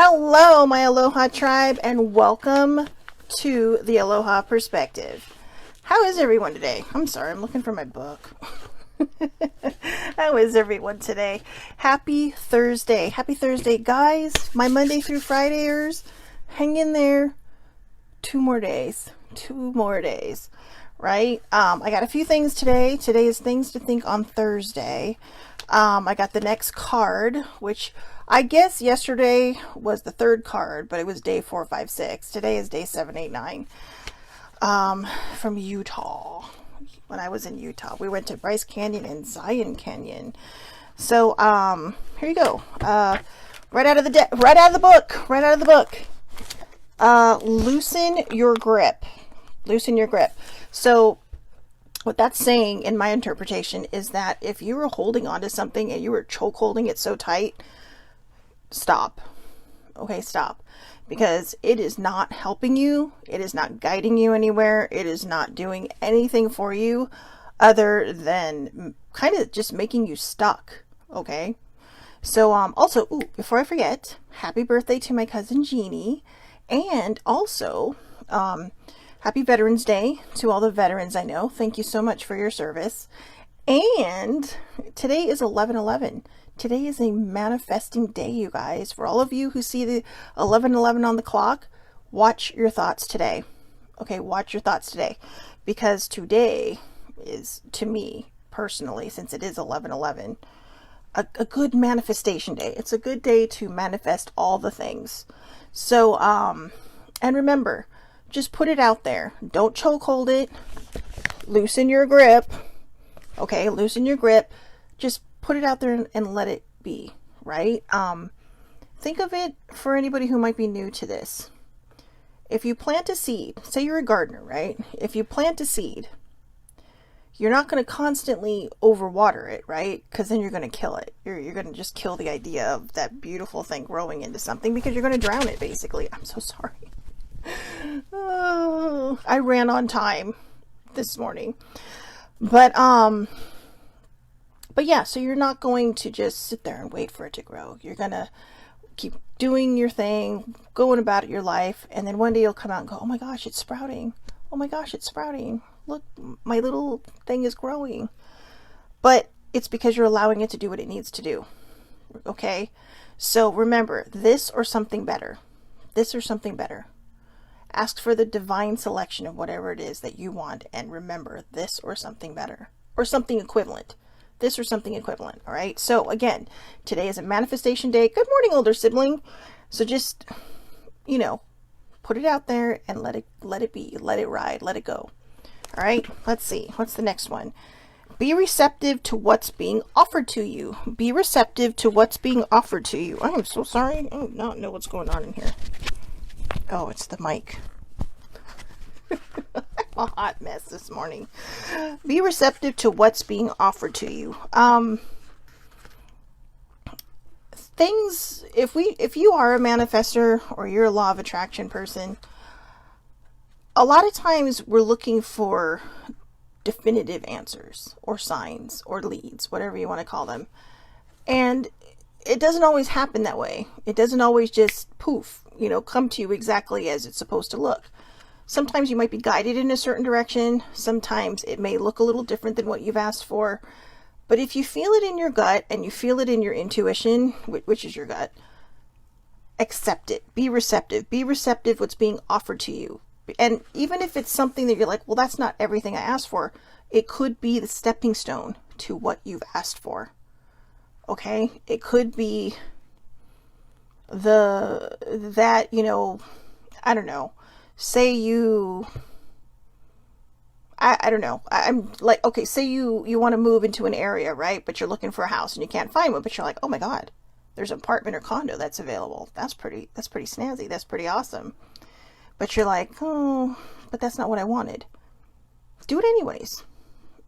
Hello, my Aloha tribe, and welcome to the Aloha Perspective. How is everyone today? I'm sorry, I'm looking for my book. How is everyone today? Happy Thursday. Happy Thursday, guys. My Monday through Fridayers, hang in there. 2 more days. 2 more days. Right? I got a few things today. Today is Things to Think on Thursday. I got the next card, which I guess yesterday was the third card, but it was day 4, 5, 6. Today is day 7, 8, 9. From Utah. When I was in Utah, we went to Bryce Canyon and Zion Canyon. So, here you go. Right out of the book. Loosen your grip. Loosen your grip. So what that's saying in my interpretation is that if you were holding on to something and you were choke holding it so tight, stop. Okay, stop. Because it is not helping you. It is not guiding you anywhere. It is not doing anything for you other than kind of just making you stuck. Okay. So, also, before I forget, happy birthday to my cousin Jeannie. And also, happy Veterans Day to all the veterans I know. Thank you so much for your service. And today is 11/11. Today is a manifesting day, you guys. For all of you who see the 11/11 on the clock, watch your thoughts today. Okay, watch your thoughts today. Because today is, to me, personally, since it is 11/11, a good manifestation day. It's a good day to manifest all the things. So, and remember, just put it out there. Don't choke hold it. Loosen your grip. Okay, loosen your grip. Just put it out there and let it be, right? Think of it for anybody who might be new to this. If you plant a seed, say you're a gardener, right? If you plant a seed, you're not going to constantly overwater it, right? Because then you're going to kill it. You're going to just kill the idea of that beautiful thing growing into something because you're going to drown it, basically. I'm so sorry. Oh, I ran on time this morning. But yeah, so you're not going to just sit there and wait for it to grow. You're going to keep doing your thing, going about it your life, and then one day you'll come out and go, oh my gosh, it's sprouting. Oh my gosh, it's sprouting. Look, my little thing is growing. But it's because you're allowing it to do what it needs to do. Okay? So remember, this or something better. This or something better. Ask for the divine selection of whatever it is that you want, and remember, this or something better. Or something equivalent. This or something equivalent, all right? So again, today is a manifestation day. Good morning, older sibling. So just, put it out there and let it be, let it ride, let it go. All right, let's see. What's the next one? Be receptive to what's being offered to you. Be receptive to what's being offered to you. I am so sorry. I do not know what's going on in here. Oh, it's the mic. A hot mess this morning. Be receptive to what's being offered to you. Things, if you are a manifestor or you're a law of attraction person, a lot of times we're looking for definitive answers or signs or leads, whatever you want to call them. And it doesn't always happen that way. It doesn't always just poof, come to you exactly as it's supposed to look. Sometimes you might be guided in a certain direction. Sometimes it may look a little different than what you've asked for. But if you feel it in your gut and you feel it in your intuition, which is your gut, accept it. Be receptive. Be receptive what's being offered to you. And even if it's something that you're like, well, that's not everything I asked for, it could be the stepping stone to what you've asked for. Okay? It could be I don't know. Say you, I don't know. I'm like, okay, say you want to move into an area, right? But you're looking for a house and you can't find one, but you're like, oh my God, there's an apartment or condo that's available. That's pretty snazzy. That's pretty awesome. But you're like, oh, but that's not what I wanted. Do it anyways.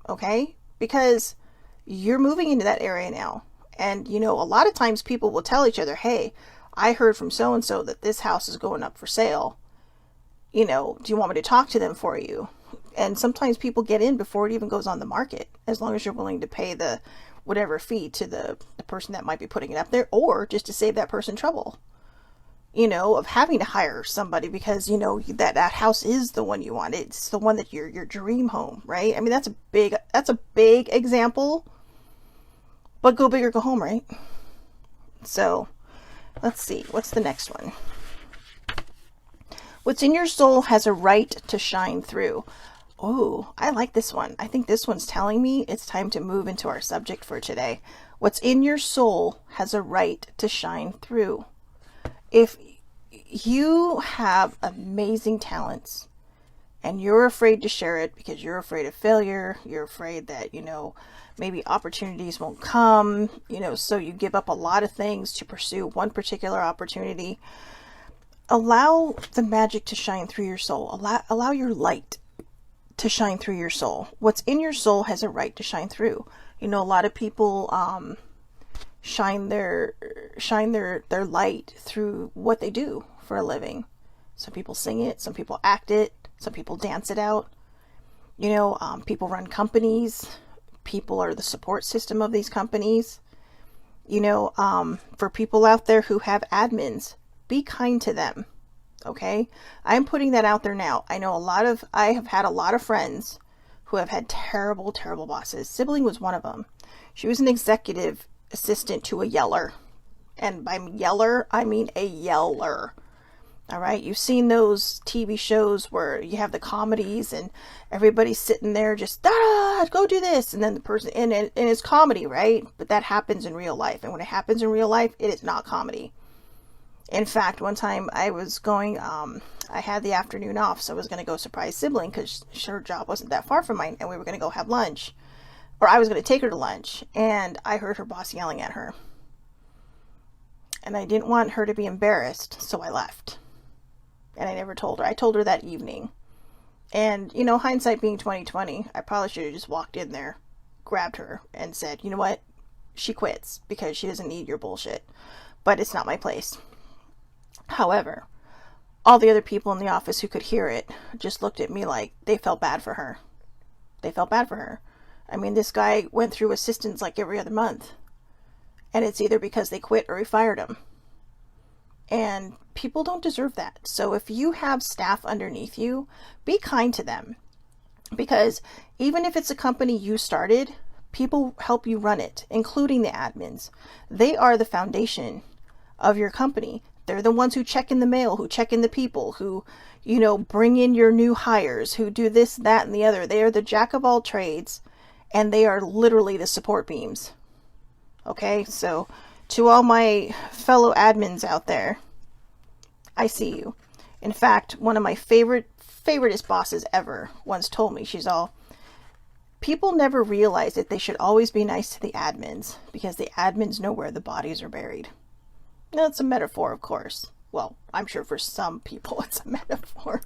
Okay? Because you're moving into that area now. And, a lot of times people will tell each other, hey, I heard from so-and-so that this house is going up for sale. Do you want me to talk to them for you? And sometimes people get in before it even goes on the market, as long as you're willing to pay the whatever fee to the person that might be putting it up there, or just to save that person trouble. you know, of having to hire somebody because, you know, that house is the one you want. It's the one that your dream home, right? I mean, that's a big example, but go big or go home, right? So let's see, what's the next one? What's in your soul has a right to shine through. Oh, I like this one. I think this one's telling me it's time to move into our subject for today. What's in your soul has a right to shine through. If you have amazing talents and you're afraid to share it because you're afraid of failure, you're afraid that, you know, maybe opportunities won't come, you know, so you give up a lot of things to pursue one particular opportunity. Allow the magic to shine through your soul. Allow your light to shine through your soul. What's in your soul has a right to shine through. You know, a lot of people shine their light through what they do for a living. Some people sing it, some people act it, some people dance it out. You know, people run companies. People are the support system of these companies. You know, for people out there who have admins, be kind to them. Okay, I'm putting that out there now. I have had a lot of friends who have had terrible, terrible bosses. Sibling was one of them. She was an executive assistant to a yeller. And by yeller, I mean a yeller. All right, you've seen those TV shows where you have the comedies and everybody's sitting there just, go do this. And then the person, and it's comedy, right? But that happens in real life. And when it happens in real life, it is not comedy. In fact, one time I was going, I had the afternoon off, so I was going to go surprise Sibling because her job wasn't that far from mine, and we were going to go have lunch. Or I was going to take her to lunch, and I heard her boss yelling at her. And I didn't want her to be embarrassed, so I left. And I never told her. I told her that evening. And, you know, hindsight being 2020, I probably should have just walked in there, grabbed her, and said, you know what? She quits because she doesn't need your bullshit. But it's not my place. However, all the other people in the office who could hear it just looked at me like they felt bad for her. They felt bad for her. I mean, this guy went through assistants like every other month. And it's either because they quit or he fired him. And people don't deserve that. So if you have staff underneath you, be kind to them. Because even if it's a company you started, people help you run it, including the admins. They are the foundation of your company. They're the ones who check in the mail, who check in the people, who, you know, bring in your new hires, who do this, that, and the other. They are the jack of all trades, and they are literally the support beams. Okay, so to all my fellow admins out there, I see you. In fact, one of my favoriteest bosses ever once told me, she's all, people never realize that they should always be nice to the admins because the admins know where the bodies are buried. Now, it's a metaphor, of course. Well, I'm sure for some people it's a metaphor.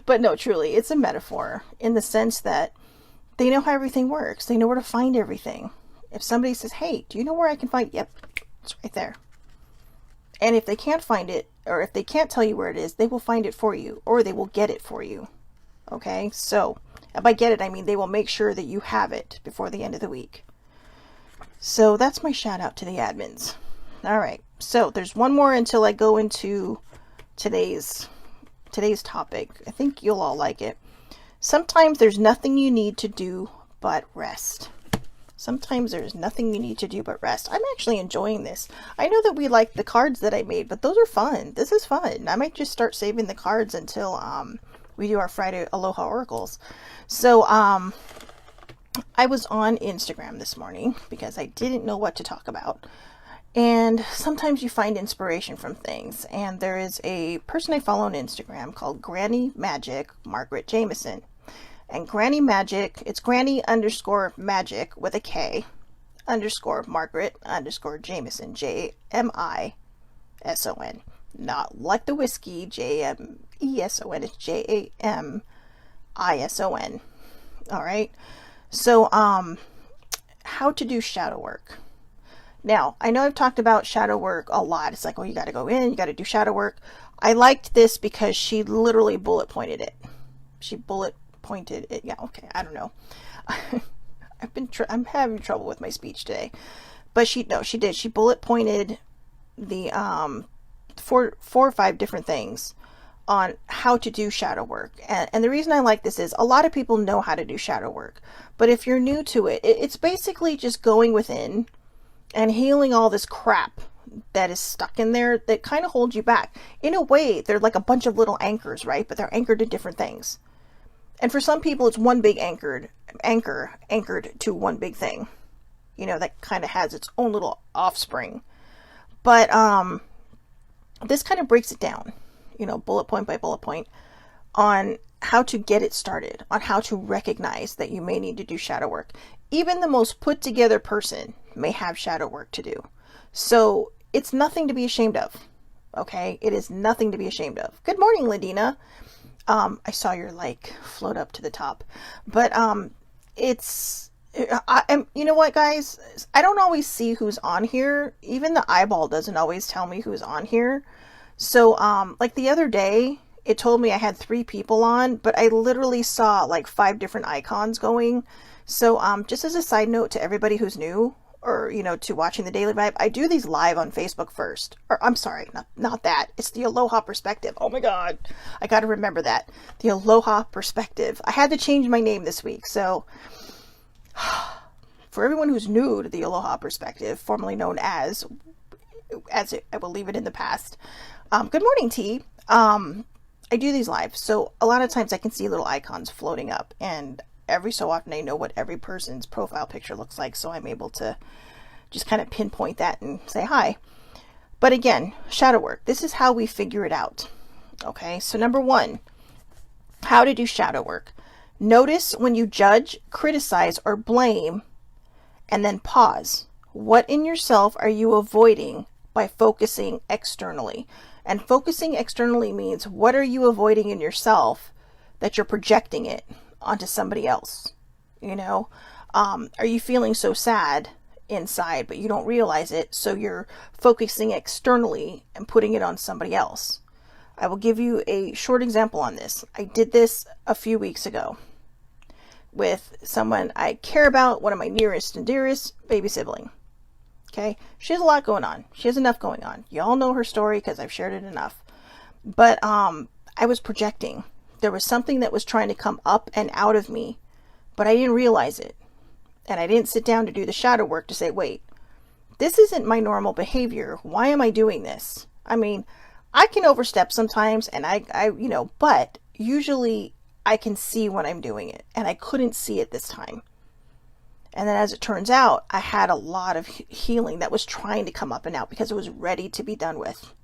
But no, truly, it's a metaphor in the sense that they know how everything works. They know where to find everything. If somebody says, hey, do you know where I can find it? Yep, it's right there. And if they can't find it, or if they can't tell you where it is, they will find it for you, or they will get it for you. Okay? So, by get it, I mean they will make sure that you have it before the end of the week. So, that's my shout out to the admins. All right. So there's one more until I go into today's topic. I think you'll all like it. Sometimes there's nothing you need to do but rest. Sometimes there's nothing you need to do but rest. I'm actually enjoying this. I know that we like the cards that I made, but those are fun. This is fun. I might just start saving the cards until we do our Friday Aloha Oracles. So I was on Instagram this morning because I didn't know what to talk about. And sometimes you find inspiration from things. And there is a person I follow on Instagram called Granny Magic Margaret Jameson. And Granny Magic, it's Granny_Magic with a K _Margaret _Jameson, Jamison. Not like the whiskey, Jameson, it's Jamison. All right. So, how to do shadow work. Now, I know I've talked about shadow work a lot. It's like, oh, you got to go in, you got to do shadow work. I liked this because she literally bullet pointed it. She bullet pointed it. Yeah, okay, I don't know. I'm having trouble with my speech today. But she did. She bullet pointed the four or five different things on how to do shadow work. And the reason I like this is a lot of people know how to do shadow work, but if you're new to it, it's basically just going within and healing all this crap that is stuck in there that kind of holds you back. In a way, they're like a bunch of little anchors, right? But they're anchored to different things. And for some people, it's one big anchored to one big thing, you know, that kind of has its own little offspring. But this kind of breaks it down, you know, bullet point by bullet point on how to get it started, on how to recognize that you may need to do shadow work. Even the most put together person may have shadow work to do. So it's nothing to be ashamed of. Okay. It is nothing to be ashamed of. Good morning, Ladina. I saw your like float up to the top, but you know what, guys, I don't always see who's on here. Even the eyeball doesn't always tell me who's on here. So like the other day, it told me I had 3 people on, but I literally saw like 5 different icons going. So just as a side note to everybody who's new, or, you know, to watching the Daily Vibe, I do these live on Facebook first. Or I'm sorry, not that. It's the Aloha Perspective. Oh my God. I got to remember that. The Aloha Perspective. I had to change my name this week. So for everyone who's new to the Aloha Perspective, formerly known as it, I will leave it in the past. Good morning, T. I do these live. So a lot of times I can see little icons floating up, and every so often I know what every person's profile picture looks like, so I'm able to just kind of pinpoint that and say hi. But again, shadow work. This is how we figure it out. Okay, so number 1, how to do shadow work. Notice when you judge, criticize, or blame, and then pause. What in yourself are you avoiding by focusing externally? And focusing externally means, what are you avoiding in yourself that you're projecting it onto somebody else? You know, are you feeling so sad inside, but you don't realize it, so you're focusing externally and putting it on somebody else? I will give you a short example on this. I did this a few weeks ago with someone I care about, one of my nearest and dearest, baby sibling. Okay, she has a lot going on. She has enough going on. You all know her story because I've shared it enough. But I was projecting. There was something that was trying to come up and out of me, but I didn't realize it. And I didn't sit down to do the shadow work to say, wait, this isn't my normal behavior. Why am I doing this? I mean, I can overstep sometimes, and I you know, but usually I can see when I'm doing it, and I couldn't see it this time. And then as it turns out, I had a lot of healing that was trying to come up and out because it was ready to be done with.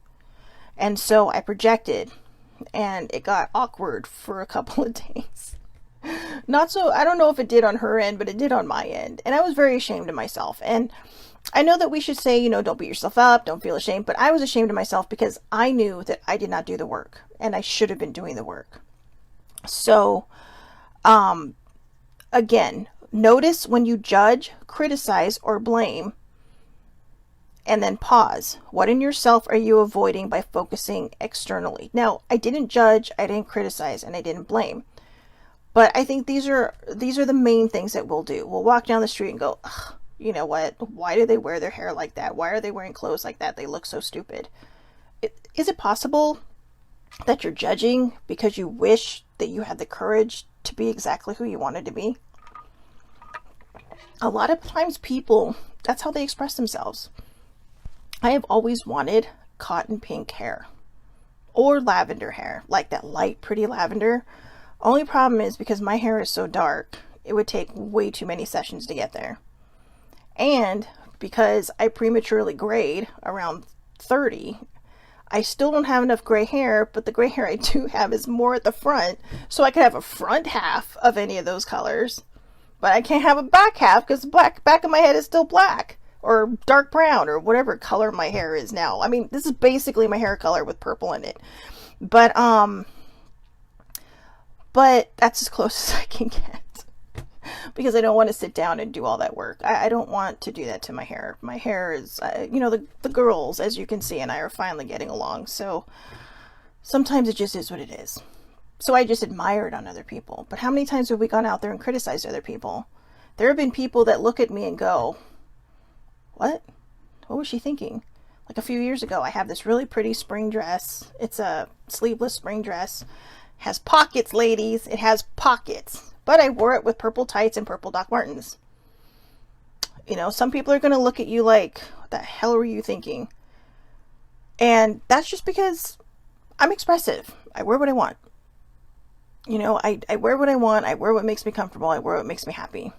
And so I projected, and it got awkward for a couple of days. Not so, I don't know if it did on her end, but it did on my end. And I was very ashamed of myself. And I know that we should say, you know, don't beat yourself up, don't feel ashamed, but I was ashamed of myself because I knew that I did not do the work, and I should have been doing the work. So, again, notice when you judge, criticize, or blame, and then pause. What in yourself are you avoiding by focusing externally? Now, I didn't judge, I didn't criticize, and I didn't blame. But I think these are the main things that we'll do. We'll walk down the street and go, ugh, you know what? Why do they wear their hair like that? Why are they wearing clothes like that? They look so stupid. Is it possible that you're judging because you wish that you had the courage to be exactly who you wanted to be? A lot of times people, that's how they express themselves. I have always wanted cotton pink hair or lavender hair, like that light, pretty lavender. Only problem is because my hair is so dark, it would take way too many sessions to get there. And because I prematurely grayed around 30, I still don't have enough gray hair, but the gray hair I do have is more at the front, so I could have a front half of any of those colors. But I can't have a back half because the back of my head is still black or dark brown or whatever color my hair is now. I mean, this is basically my hair color with purple in it. But that's as close as I can get because I don't want to sit down and do all that work. I don't want to do that to my hair. My hair is, you know, the girls, as you can see, and I are finally getting along. So sometimes it just is what it is. So I just admire it on other people. But how many times have we gone out there and criticized other people? There have been people that look at me and go, what? What was she thinking? Like a few years ago, I have this really pretty spring dress. It's a sleeveless spring dress. Has pockets, ladies. It has pockets. But I wore it with purple tights and purple Doc Martens. You know, some people are going to look at you like, what the hell were you thinking? And that's just because I'm expressive. I wear what I want. You know, I wear what I want. I wear what makes me comfortable. I wear what makes me happy.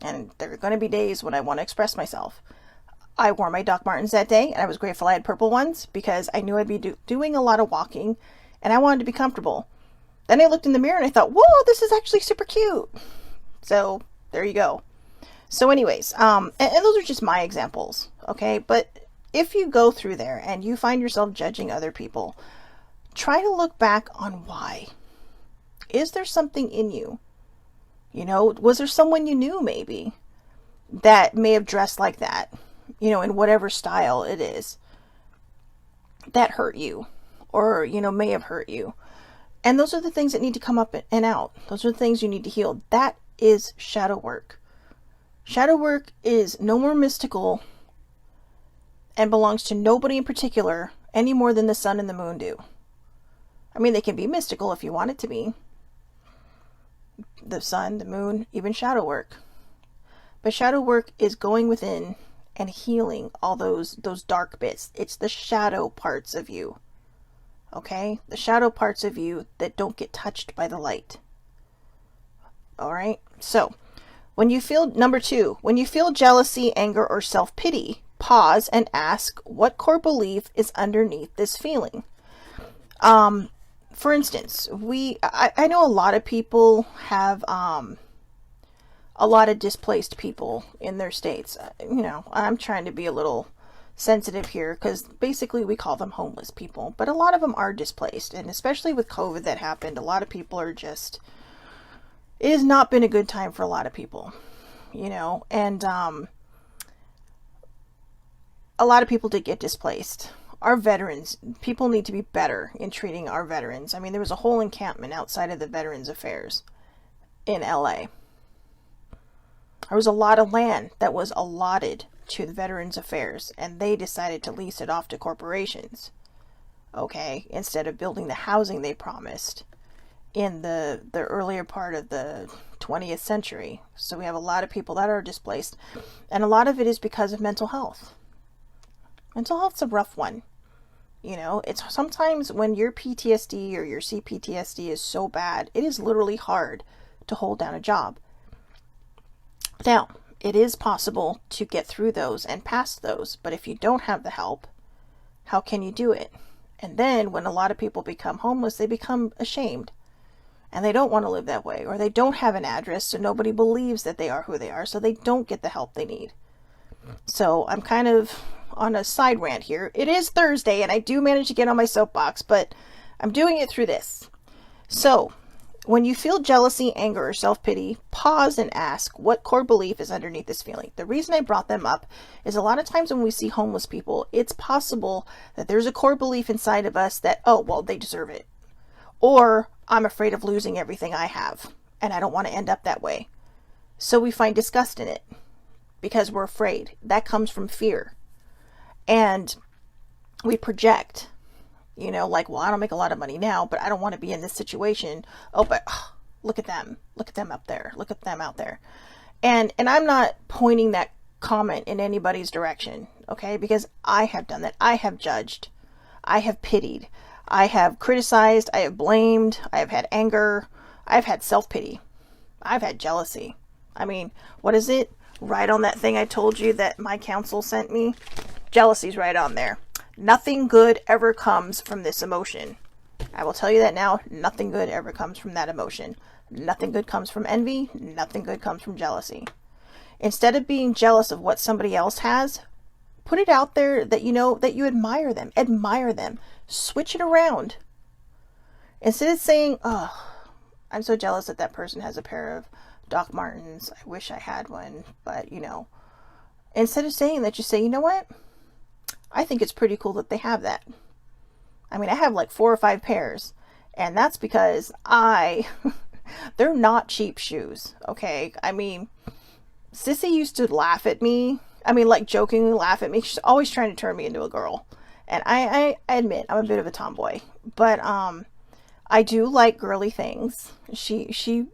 And there are going to be days when I want to express myself. I wore my Doc Martens that day, and I was grateful I had purple ones because I knew I'd be doing a lot of walking, and I wanted to be comfortable. Then I looked in the mirror and I thought, whoa, this is actually super cute. So there you go. So anyways, and those are just my examples, okay? But if you go through there and you find yourself judging other people, try to look back on why. Is there something in you? You know, was there someone you knew maybe that may have dressed like that, you know, in whatever style it is, that hurt you or, you know, may have hurt you? And those are the things that need to come up and out. Those are the things you need to heal. That is shadow work. Shadow work is no more mystical and belongs to nobody in particular any more than the sun and the moon do. I mean, they can be mystical if you want it to be. The sun, the moon, even shadow work. But shadow work is going within and healing all those dark bits. It's the shadow parts of you. Okay? The shadow parts of you that don't get touched by the light. All right? So, when you feel, number 2, when you feel jealousy, anger, or self-pity, pause and ask what core belief is underneath this feeling. For instance, I know a lot of people have a lot of displaced people in their states. You know, I'm trying to be a little sensitive here because basically we call them homeless people, but a lot of them are displaced, and especially with COVID that happened, a lot of people are just, it has not been a good time for a lot of people, you know, and a lot of people did get displaced. Our veterans, people need to be better in treating our veterans. I mean, there was a whole encampment outside of the Veterans Affairs in LA. There was a lot of land that was allotted to the Veterans Affairs, and they decided to lease it off to corporations, okay, instead of building the housing they promised in the earlier part of the 20th century. So we have a lot of people that are displaced, and a lot of it is because of mental health. Mental health's a rough one. You know, it's sometimes when your PTSD or your CPTSD is so bad, it is literally hard to hold down a job. Now, it is possible to get through those and past those, but if you don't have the help, how can you do it? And then when a lot of people become homeless, they become ashamed and they don't want to live that way, or they don't have an address, so nobody believes that they are who they are, so they don't get the help they need. So I'm kind of on a side rant here. It is Thursday and I do manage to get on my soapbox, but I'm doing it through this. So when you feel jealousy, anger, or self-pity, pause and ask what core belief is underneath this feeling. The reason I brought them up is a lot of times when we see homeless people, it's possible that there's a core belief inside of us that, oh, well, they deserve it. Or I'm afraid of losing everything I have and I don't want to end up that way. So we find disgust in it because we're afraid. That comes from fear. And we project. You know, like, well, I don't make a lot of money now, but I don't want to be in this situation. Oh, but look at them. Look at them up there. Look at them out there. And I'm not pointing that comment in anybody's direction, okay? Because I have done that. I have judged. I have pitied. I have criticized. I have blamed. I have had anger. I've had self-pity. I've had jealousy. I mean, what is it? Right on that thing I told you that my counsel sent me? Jealousy's right on there. Nothing good ever comes from this emotion. I will tell you that now. Nothing good ever comes from that emotion. Nothing good comes from envy. Nothing good comes from jealousy. Instead of being jealous of what somebody else has, put it out there that you know that you admire them. Admire them. Switch it around. Instead of saying, oh, I'm so jealous that that person has a pair of Doc Martens. I wish I had one. But, you know, instead of saying that, just say, you know what? I think it's pretty cool that they have that. I mean, I have like 4 or 5 pairs, and that's because they're not cheap shoes, okay? I mean, Sissy used to laugh at me. I mean, like jokingly laugh at me. She's always trying to turn me into a girl. And I admit I'm a bit of a tomboy, but I do like girly things. She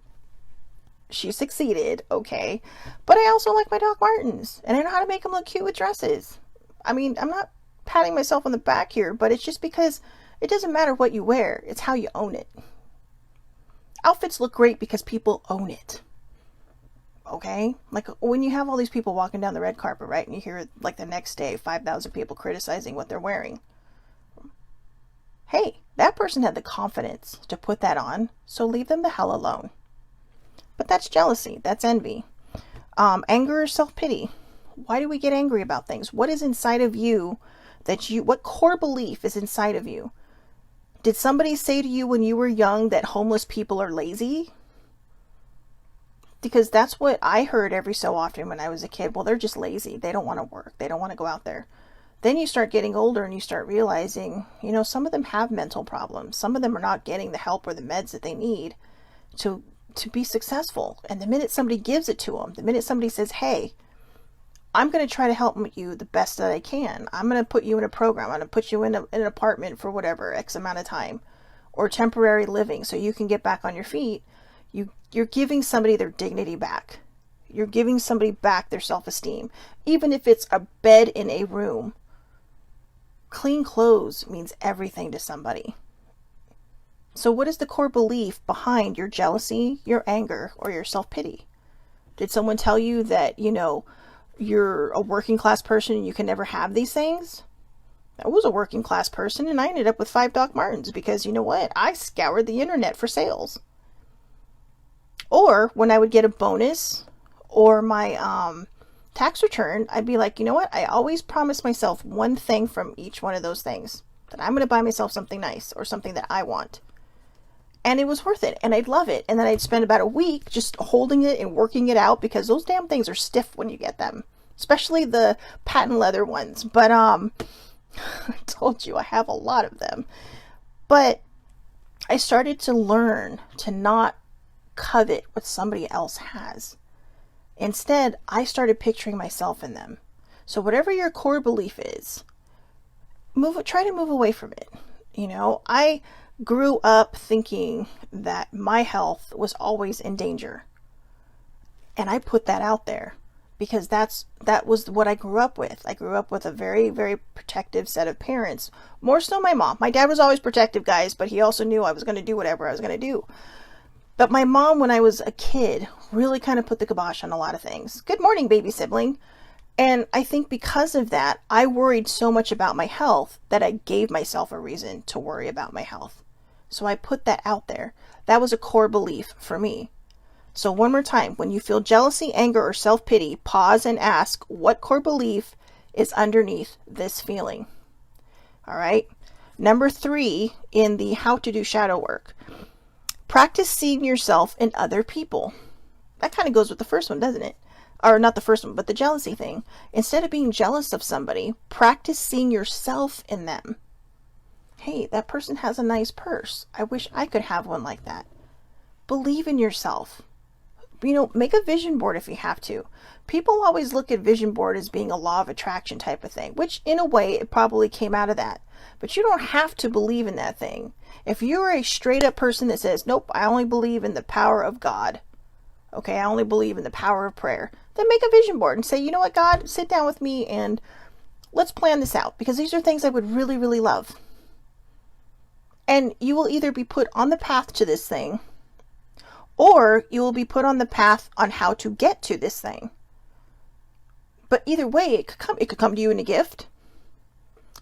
succeeded, okay. But I also like my Doc Martens, and I know how to make them look cute with dresses. I mean, I'm not patting myself on the back here, but it's just because it doesn't matter what you wear, it's how you own it. Outfits look great because people own it. Okay? Like when you have all these people walking down the red carpet, right? And you hear like the next day 5,000 people criticizing what they're wearing. Hey, that person had the confidence to put that on, so leave them the hell alone. But that's jealousy. That's envy. Anger or self-pity. Why do we get angry about things? What is inside of you what core belief is inside of you? Did somebody say to you when you were young that homeless people are lazy? Because that's what I heard every so often when I was a kid. Well, they're just lazy. They don't want to work. They don't want to go out there. Then you start getting older and you start realizing, some of them have mental problems. Some of them are not getting the help or the meds that they need to be successful. And the minute somebody gives it to them, the minute somebody says, hey, I'm going to try to help you the best that I can. I'm going to put you in a program. I'm going to put you in an apartment for whatever, X amount of time, or temporary living so you can get back on your feet. You're giving somebody their dignity back. You're giving somebody back their self-esteem. Even if it's a bed in a room. Clean clothes means everything to somebody. So what is the core belief behind your jealousy, your anger, or your self-pity? Did someone tell you that, you're a working class person and you can never have these things? I was a working class person and I ended up with 5 Doc Martens because you know what? I scoured the internet for sales. Or when I would get a bonus or my tax return, I'd be like, you know what? I always promise myself one thing from each one of those things. That I'm going to buy myself something nice or something that I want. And it was worth it. And I'd love it. And then I'd spend about a week just holding it and working it out because those damn things are stiff when you get them. Especially the patent leather ones. But I told you I have a lot of them. But I started to learn to not covet what somebody else has. Instead, I started picturing myself in them. So whatever your core belief is, try to move away from it. I grew up thinking that my health was always in danger. And I put that out there because that was what I grew up with. I grew up with a very, very protective set of parents. More so my mom. My dad was always protective, guys, but he also knew I was going to do whatever I was going to do. But my mom, when I was a kid, really kind of put the kibosh on a lot of things. Good morning, baby sibling. And I think because of that, I worried so much about my health that I gave myself a reason to worry about my health. So I put that out there. That was a core belief for me. So one more time, when you feel jealousy, anger, or self-pity, pause and ask what core belief is underneath this feeling. All right. Number 3 in the how to do shadow work. Practice seeing yourself in other people. That kind of goes with the first one, doesn't it? Or not the first one, but the jealousy thing. Instead of being jealous of somebody, practice seeing yourself in them. Hey, that person has a nice purse. I wish I could have one like that. Believe in yourself. Make a vision board if you have to. People always look at vision board as being a law of attraction type of thing, which in a way it probably came out of that. But you don't have to believe in that thing. If you're a straight up person that says, nope, I only believe in the power of God. Okay, I only believe in the power of prayer. Then make a vision board and say, you know what, God, sit down with me and let's plan this out because these are things I would really, really love. And you will either be put on the path to this thing or you will be put on the path on how to get to this thing. But either way, it could come to you in a gift.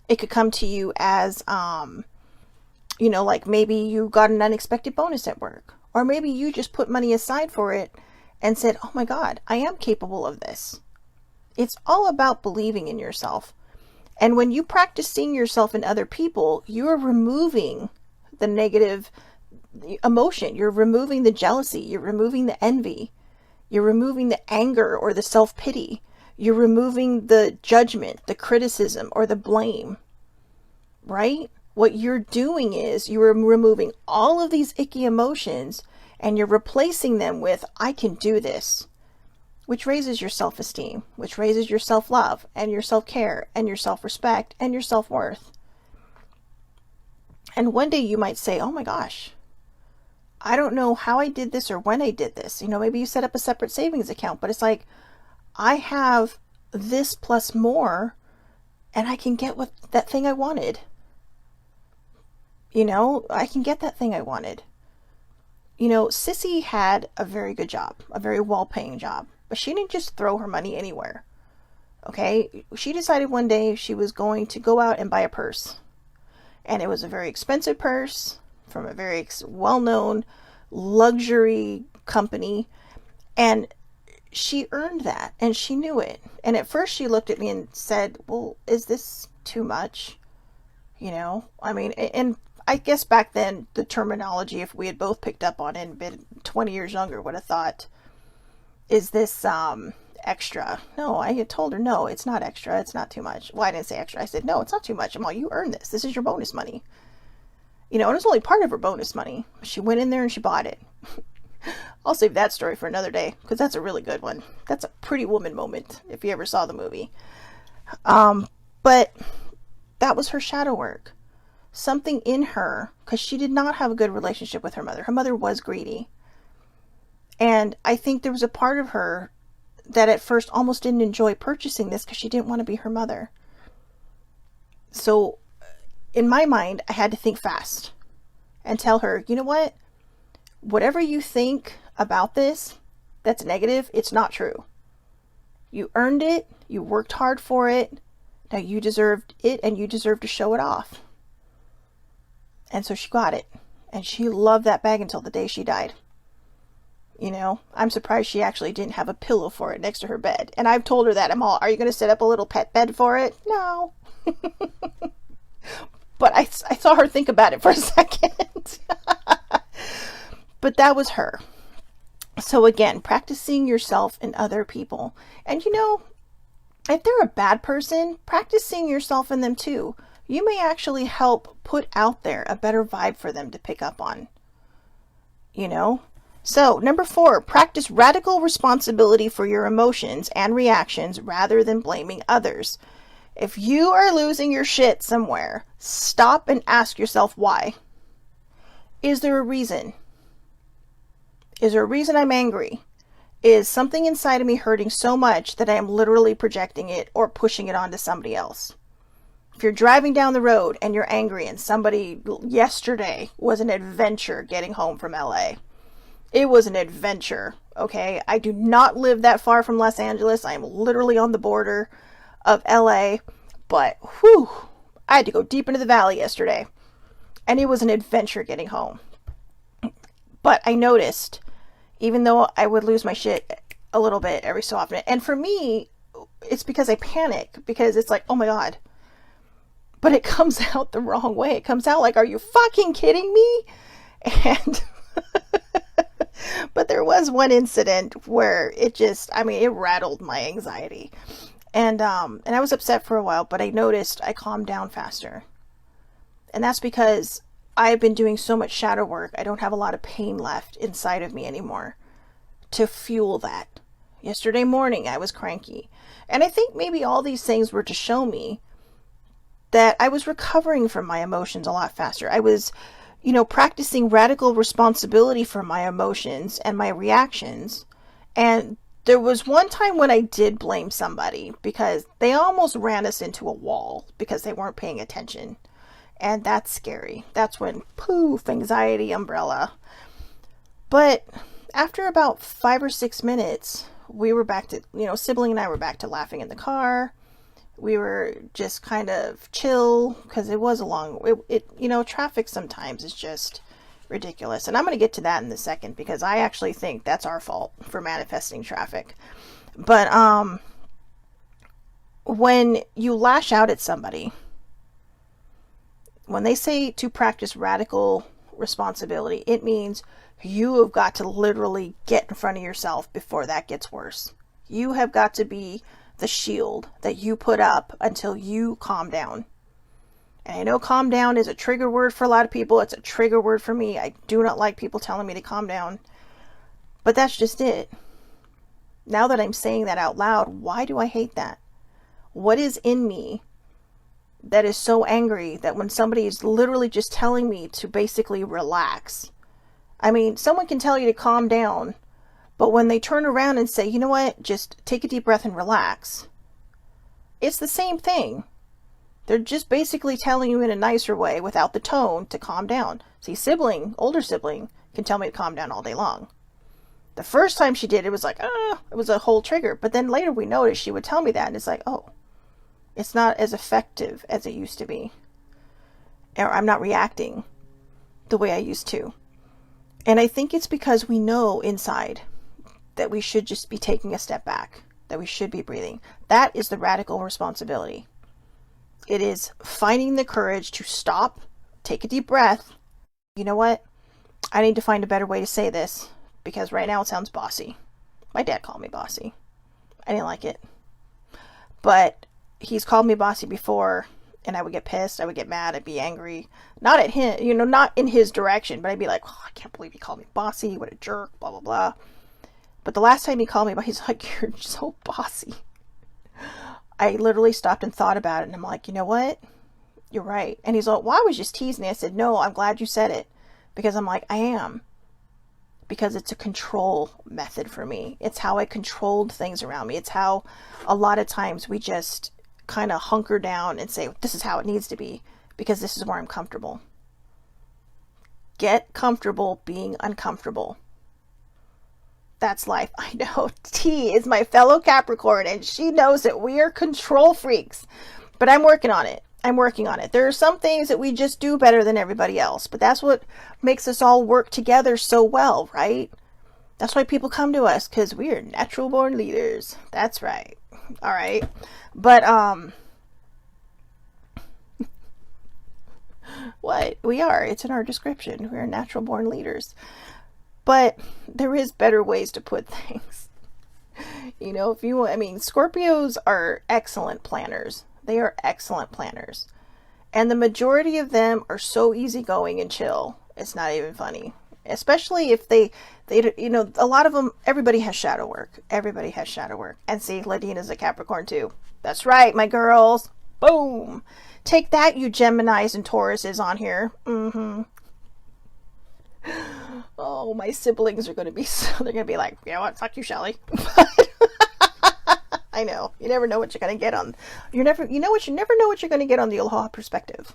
It could come to you as, like maybe you got an unexpected bonus at work. Or maybe you just put money aside for it and said, oh my God, I am capable of this. It's all about believing in yourself. And when you practice seeing yourself in other people, you're removing the negative emotion. You're removing the jealousy. You're removing the envy. You're removing the anger or the self-pity. You're removing the judgment, the criticism, or the blame, right? What you're doing is you're removing all of these icky emotions and you're replacing them with, I can do this. which raises your self-esteem, which raises your self-love and your self-care and your self-respect and your self-worth. And one day you might say, oh my gosh, I don't know how I did this or when I did this. Maybe you set up a separate savings account, but it's like, I have this plus more and I can get that thing I wanted. I can get that thing I wanted. Sissy had a very good job, a very well-paying job, but she didn't just throw her money anywhere. Okay? She decided one day she was going to go out and buy a purse. And it was a very expensive purse from a very well-known luxury company. And she earned that and she knew it. And at first she looked at me and said, well, is this too much? And I guess back then the terminology, if we had both picked up on it and been 20 years younger, would have thought, is this extra? No, I had told her, no, it's not extra. It's not too much. Well, I didn't say extra. I said, no, it's not too much. Amal, you earned this. This is your bonus money. And it was only part of her bonus money. She went in there and she bought it. I'll save that story for another day because that's a really good one. That's a Pretty Woman moment if you ever saw the movie. But that was her shadow work. Something in her, because she did not have a good relationship with her mother. Her mother was greedy. And I think there was a part of her that at first almost didn't enjoy purchasing this because she didn't want to be her mother. So in my mind, I had to think fast and tell her, you know what? Whatever you think about this that's negative, it's not true. You earned it. You worked hard for it. Now you deserved it and you deserve to show it off. And so she got it. And she loved that bag until the day she died. I'm surprised she actually didn't have a pillow for it next to her bed. And I've told her that. I'm all, are you going to set up a little pet bed for it? No. But I saw her think about it for a second. But that was her. So again, practicing yourself in other people. And if they're a bad person, practicing yourself in them too. You may actually help put out there a better vibe for them to pick up on. So, number 4, practice radical responsibility for your emotions and reactions rather than blaming others. If you are losing your shit somewhere, stop and ask yourself why. Is there a reason? Is there a reason I'm angry? Is something inside of me hurting so much that I am literally projecting it or pushing it onto somebody else? If you're driving down the road and you're angry and somebody yesterday was an adventure getting home from LA. It was an adventure, okay? I do not live that far from Los Angeles. I am literally on the border of LA, but whew, I had to go deep into the valley yesterday. And it was an adventure getting home. But I noticed, even though I would lose my shit a little bit every so often, and for me, it's because I panic, because it's like, oh my God. But it comes out the wrong way. It comes out like, are you fucking kidding me? And but there was one incident where it rattled my anxiety. And I was upset for a while, but I noticed I calmed down faster. And that's because I've been doing so much shadow work. I don't have a lot of pain left inside of me anymore to fuel that. Yesterday morning, I was cranky. And I think maybe all these things were to show me that I was recovering from my emotions a lot faster. I was, practicing radical responsibility for my emotions and my reactions. And there was one time when I did blame somebody because they almost ran us into a wall because they weren't paying attention. And that's scary. That's when, poof, anxiety umbrella. But after about 5 or 6 minutes, we were back to, sibling and I were back to laughing in the car. We were just kind of chill because it was a long, traffic sometimes is just ridiculous. And I'm going to get to that in a second because I actually think that's our fault for manifesting traffic. But when you lash out at somebody, when they say to practice radical responsibility, it means you have got to literally get in front of yourself before that gets worse. You have got to be the shield that you put up until you calm down. And I know calm down is a trigger word for a lot of people. It's a trigger word for me. I do not like people telling me to calm down. But that's just it. Now that I'm saying that out loud, why do I hate that? What is in me that is so angry that when somebody is literally just telling me to basically relax? I mean, someone can tell you to calm down, but when they turn around and say, you know what, just take a deep breath and relax, it's the same thing. They're just basically telling you in a nicer way without the tone to calm down. See, older sibling, can tell me to calm down all day long. The first time she did, it was like, it was a whole trigger. But then later we noticed she would tell me that, and it's like, oh, it's not as effective as it used to be. Or I'm not reacting the way I used to. And I think it's because we know inside that we should just be taking a step back, that we should be breathing. That is the radical responsibility. It is finding the courage to stop, take a deep breath. You know what? I need to find a better way to say this, because right now it sounds bossy. My dad called me bossy. I didn't like it. But he's called me bossy before, and I would get pissed, I would get mad, I'd be angry. Not at him, not in his direction, but I'd be like, oh, I can't believe he called me bossy, what a jerk, blah, blah, blah. But the last time he called me, he's like, you're so bossy. I literally stopped and thought about it, and I'm like, you know what? You're right. And he's like, well, I was just teasing. I said, no, I'm glad you said it. Because I'm like, I am. Because it's a control method for me. It's how I controlled things around me. It's how a lot of times we just kind of hunker down and say, this is how it needs to be, because this is where I'm comfortable. Get comfortable being uncomfortable. That's life. I know T is my fellow Capricorn, and she knows that we are control freaks, but I'm working on it. There are some things that we just do better than everybody else, but that's what makes us all work together so well, right? That's why people come to us, because we are natural born leaders. That's right. All right. But, what? We are. It's in our description. We are natural born leaders. But there is better ways to put things. Scorpios are excellent planners. They are excellent planners. And the majority of them are so easygoing and chill. It's not even funny. Especially if they a lot of them, everybody has shadow work. Everybody has shadow work. And see, Ladina's a Capricorn too. That's right, my girls. Boom. Take that, you Geminis and Tauruses on here. Oh, my siblings are going to be, they're going to be like, you know what, fuck you, Shelly. I know. You never know what you're going to get on. You never know what you're going to get on the Aloha Perspective.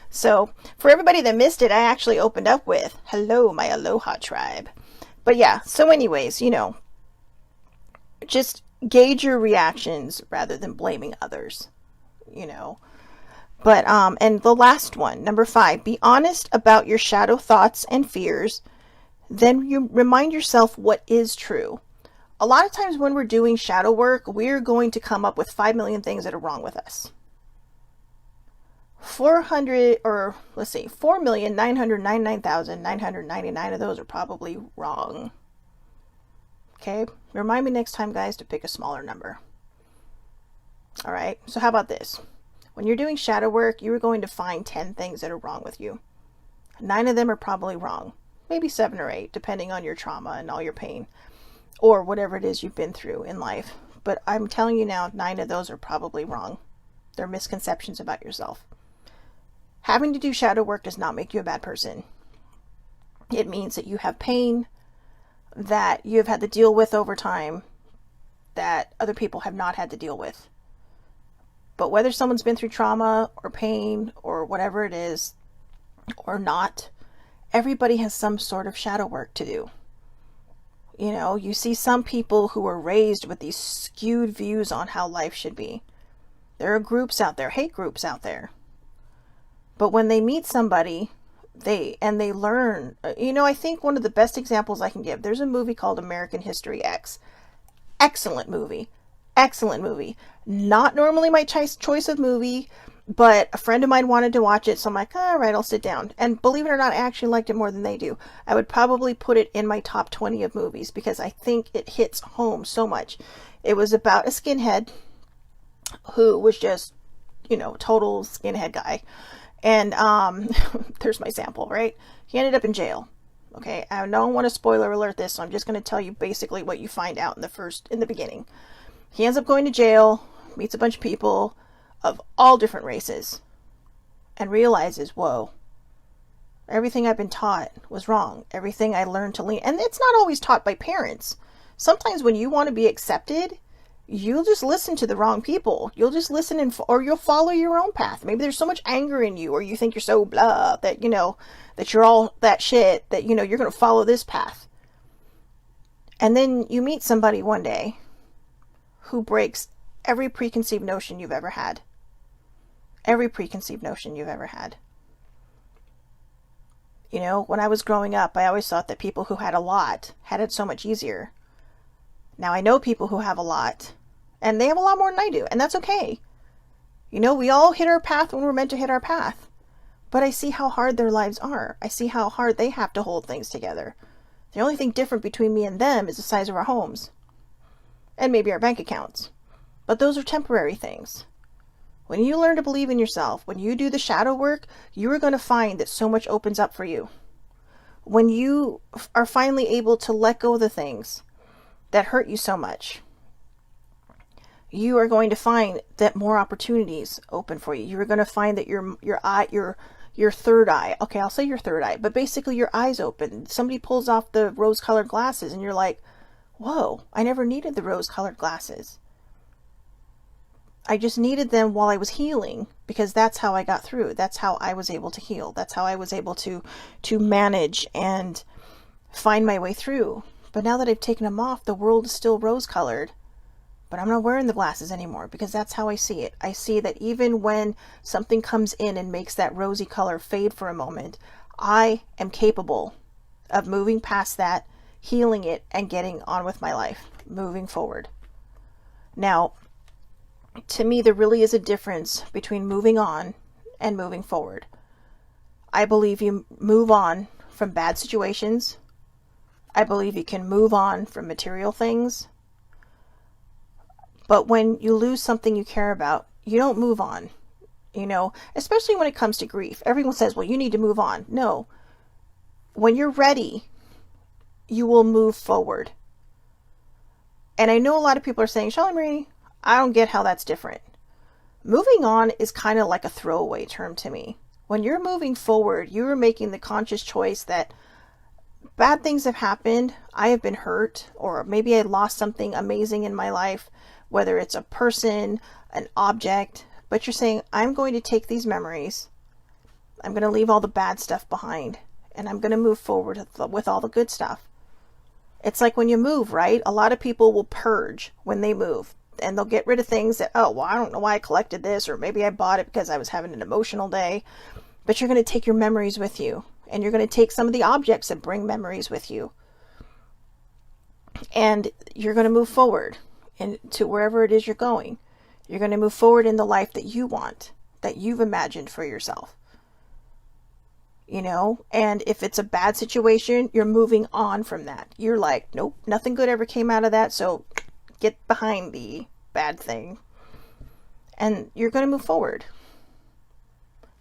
So, for everybody that missed it, I actually opened up with, hello, my Aloha tribe. But yeah, so anyways, just gauge your reactions rather than blaming others, But, and the last one, number 5, be honest about your shadow thoughts and fears. Then you remind yourself what is true. A lot of times when we're doing shadow work, we're going to come up with 5 million things that are wrong with us. 4,999,999 of those are probably wrong. Okay? Remind me next time, guys, to pick a smaller number. All right? So how about this? When you're doing shadow work, you are going to find 10 things that are wrong with you. 9 of them are probably wrong. Maybe 7 or 8, depending on your trauma and all your pain, or whatever it is you've been through in life. But I'm telling you now, 9 of those are probably wrong. They're misconceptions about yourself. Having to do shadow work does not make you a bad person. It means that you have pain that you have had to deal with over time that other people have not had to deal with. But whether someone's been through trauma or pain or whatever it is or not, everybody has some sort of shadow work to do. You see some people who are raised with these skewed views on how life should be. There are groups out there, hate groups out there. But when they meet somebody, they learn. I think one of the best examples I can give, there's a movie called American History X. Excellent movie. Excellent movie. Not normally my choice of movie, but a friend of mine wanted to watch it, so I'm like, all right, I'll sit down. And believe it or not, I actually liked it more than they do. I would probably put it in my top 20 of movies because I think it hits home so much. It was about a skinhead who was just, total skinhead guy. And there's my sample, right? He ended up in jail. Okay, I don't want to spoiler alert this, so I'm just going to tell you basically what you find out in the beginning. He ends up going to jail, meets a bunch of people of all different races, and realizes, whoa, everything I've been taught was wrong. Everything I learned to lean, and it's not always taught by parents. Sometimes when you want to be accepted, you'll just listen to the wrong people. You'll just listen or you'll follow your own path. Maybe there's so much anger in you, or you think you're so blah that, that you're all that shit that, you're going to follow this path. And then you meet somebody one day who breaks every preconceived notion you've ever had. Every preconceived notion you've ever had. When I was growing up, I always thought that people who had a lot had it so much easier. Now I know people who have a lot, and they have a lot more than I do, and that's okay. We all hit our path when we're meant to hit our path. But I see how hard their lives are. I see how hard they have to hold things together. The only thing different between me and them is the size of our homes. And maybe our bank accounts. But those are temporary things. When you learn to believe in yourself, when you do the shadow work, you are going to find that so much opens up for you. When you are finally able to let go of the things that hurt you so much, you are going to find that more opportunities open for you. You're going to find that your third eye, okay, I'll say your third eye, but basically your eyes open. Somebody pulls off the rose-colored glasses and you're like, whoa, I never needed the rose-colored glasses. I just needed them while I was healing, because that's how I got through. That's how I was able to heal. That's how I was able to manage and find my way through. But now that I've taken them off, the world is still rose-colored. But I'm not wearing the glasses anymore, because that's how I see it. I see that even when something comes in and makes that rosy color fade for a moment, I am capable of moving past that, healing it, and getting on with my life, moving forward. Now, to me, there really is a difference between moving on and moving forward. I believe you move on from bad situations. I believe you can move on from material things. But when you lose something you care about, you don't move on. Especially when it comes to grief. Everyone says, well, you need to move on. No. When you're ready, you will move forward. And I know a lot of people are saying, Shelly Marie, I don't get how that's different. Moving on is kind of like a throwaway term to me. When you're moving forward, you are making the conscious choice that bad things have happened. I have been hurt, or maybe I lost something amazing in my life, whether it's a person, an object, but you're saying, I'm going to take these memories, I'm going to leave all the bad stuff behind, and I'm going to move forward with all the good stuff. It's like when you move, right? A lot of people will purge when they move, and they'll get rid of things that, oh, well, I don't know why I collected this, or maybe I bought it because I was having an emotional day. But you're going to take your memories with you, and you're going to take some of the objects that bring memories with you, and you're going to move forward to wherever it is you're going. You're going to move forward in the life that you want, that you've imagined for yourself. And if it's a bad situation, you're moving on from that. You're like, nope, nothing good ever came out of that, so get behind the bad thing. And you're going to move forward.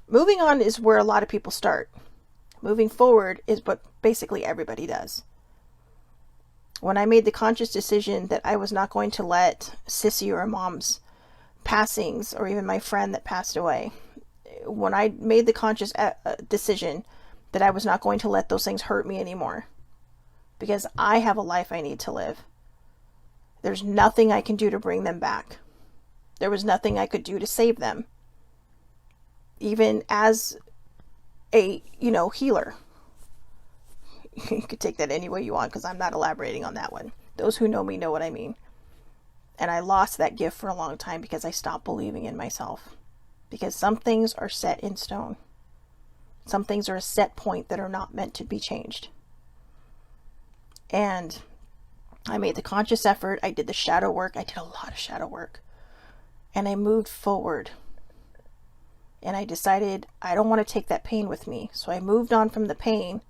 Moving on is where a lot of people start. Moving forward is what basically everybody does. When I made the conscious decision that I was not going to let Sissy or Mom's passings, or even my friend that passed away, when I made the conscious decision that I was not going to let those things hurt me anymore, because I have a life I need to live. There's nothing I can do to bring them back. There was nothing I could do to save them. Even as a, healer. You could take that any way you want, because I'm not elaborating on that one. Those who know me know what I mean. And I lost that gift for a long time because I stopped believing in myself. Because some things are set in stone. Some things are a set point that are not meant to be changed. And I made the conscious effort. I did the shadow work. I did a lot of shadow work. And I moved forward. And I decided I don't want to take that pain with me. So I moved on from the pain.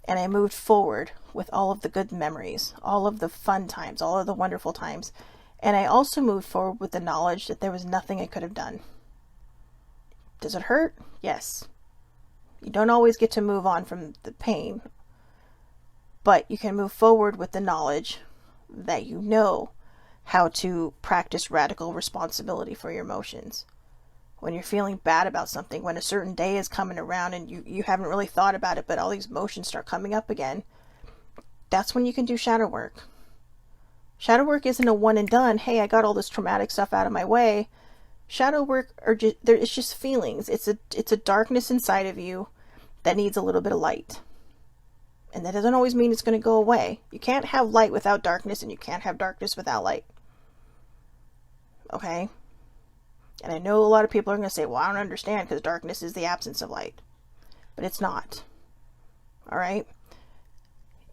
And I moved forward with all of the good memories, all of the fun times, all of the wonderful times. And I also moved forward with the knowledge that there was nothing I could have done. Does it hurt? Yes. You don't always get to move on from the pain. But you can move forward with the knowledge that you know how to practice radical responsibility for your emotions. When you're feeling bad about something, when a certain day is coming around and you haven't really thought about it, but all these emotions start coming up again, that's when you can do shadow work. Shadow work isn't a one and done, hey, I got all this traumatic stuff out of my way. Shadow work it's just feelings. It's a darkness inside of you that needs a little bit of light. And that doesn't always mean it's going to go away. You can't have light without darkness, and you can't have darkness without light. Okay? And I know a lot of people are going to say, well, I don't understand because darkness is the absence of light. But it's not. All right?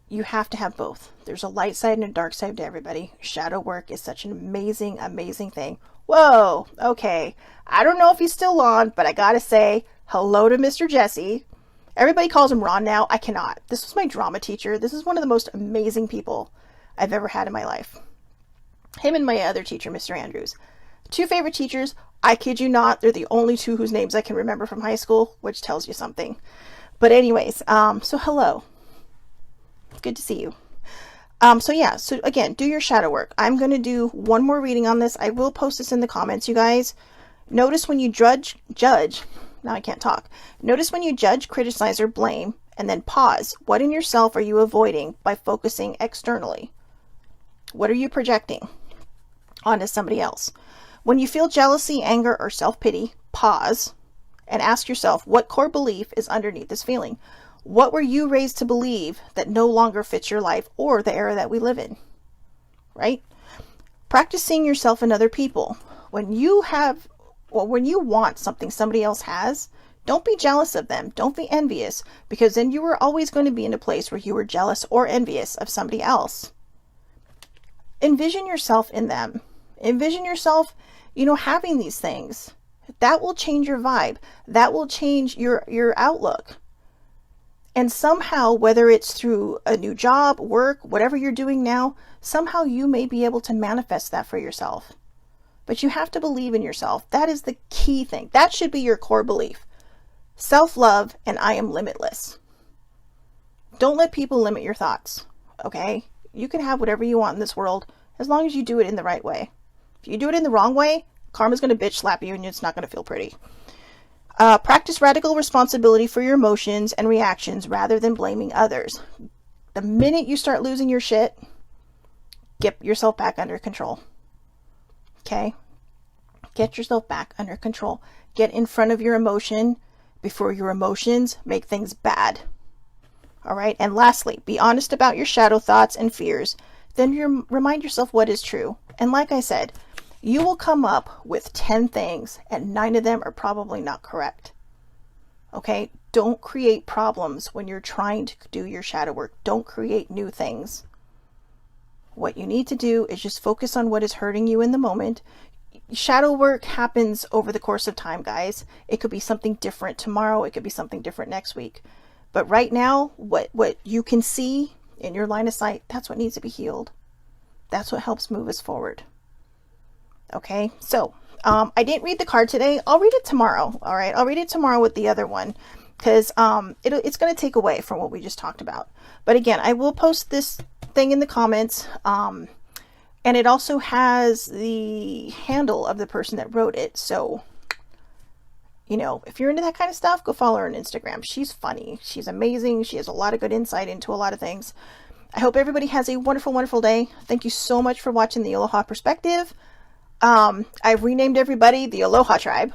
You have to have both. There's a light side and a dark side to everybody. Shadow work is such an amazing, amazing thing. Whoa, okay. I don't know if he's still on, but I gotta say hello to Mr. Jesse. Everybody calls him Ron now. I cannot. This was my drama teacher. This is one of the most amazing people I've ever had in my life. Him and my other teacher, Mr. Andrews. Two favorite teachers. I kid you not. They're the only two whose names I can remember from high school, which tells you something. But anyways, so hello. Good to see you. So again, do your shadow work. I'm going to do one more reading on this. I will post this in the comments, you guys. Notice when you judge, now I can't talk. Notice when you judge, criticize, or blame, and then pause. What in yourself are you avoiding by focusing externally? What are you projecting onto somebody else? When you feel jealousy, anger, or self-pity, pause and ask yourself, what core belief is underneath this feeling? What were you raised to believe that no longer fits your life or the era that we live in? Right? Practice seeing yourself in other people. When you want something somebody else has, don't be jealous of them. Don't be envious, because then you are always going to be in a place where you were jealous or envious of somebody else. Envision yourself in them. Envision yourself, having these things. That will change your vibe. That will change your outlook. And somehow, whether it's through a new job, work, whatever you're doing now, somehow you may be able to manifest that for yourself. But you have to believe in yourself. That is the key thing. That should be your core belief. Self-love and I am limitless. Don't let people limit your thoughts, okay? You can have whatever you want in this world as long as you do it in the right way. If you do it in the wrong way, karma's going to bitch slap you and it's not going to feel pretty. Practice radical responsibility for your emotions and reactions rather than blaming others. The minute you start losing your shit, get yourself back under control. Okay? Get yourself back under control. Get in front of your emotion before your emotions make things bad. All right? And lastly, be honest about your shadow thoughts and fears. Then remind yourself what is true. And like I said, you will come up with 10 things and 9 of them are probably not correct. Okay? Don't create problems when you're trying to do your shadow work. Don't create new things. What you need to do is just focus on what is hurting you in the moment. Shadow work happens over the course of time, guys. It could be something different tomorrow. It could be something different next week. But right now, what you can see in your line of sight, that's what needs to be healed. That's what helps move us forward. Okay, so I didn't read the card today. I'll read it tomorrow. All right, I'll read it tomorrow with the other one because it's going to take away from what we just talked about. But again, I will post this thing in the comments, and it also has the handle of the person that wrote it. So, if you're into that kind of stuff, go follow her on Instagram. She's funny. She's amazing. She has a lot of good insight into a lot of things. I hope everybody has a wonderful, wonderful day. Thank you so much for watching the Aloha Perspective. I've renamed everybody the Aloha Tribe.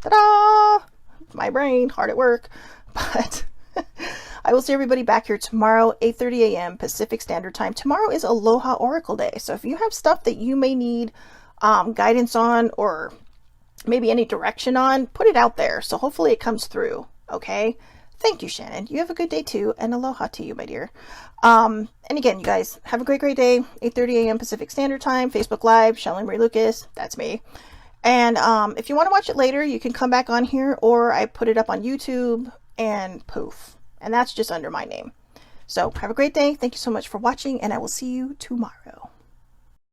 Ta-da! My brain, hard at work. But I will see everybody back here tomorrow, 8:30 a.m. Pacific Standard Time. Tomorrow is Aloha Oracle Day. So if you have stuff that you may need guidance on or maybe any direction on, put it out there. So hopefully it comes through. Okay? Thank you, Shannon. You have a good day too. And aloha to you, my dear. And again, you guys have a great, great day. 8:30 a.m. Pacific Standard Time. Facebook Live. Shelly Marie Lucas. That's me. And if you want to watch it later, you can come back on here, or I put it up on YouTube and poof. And that's just under my name. So have a great day. Thank you so much for watching, and I will see you tomorrow.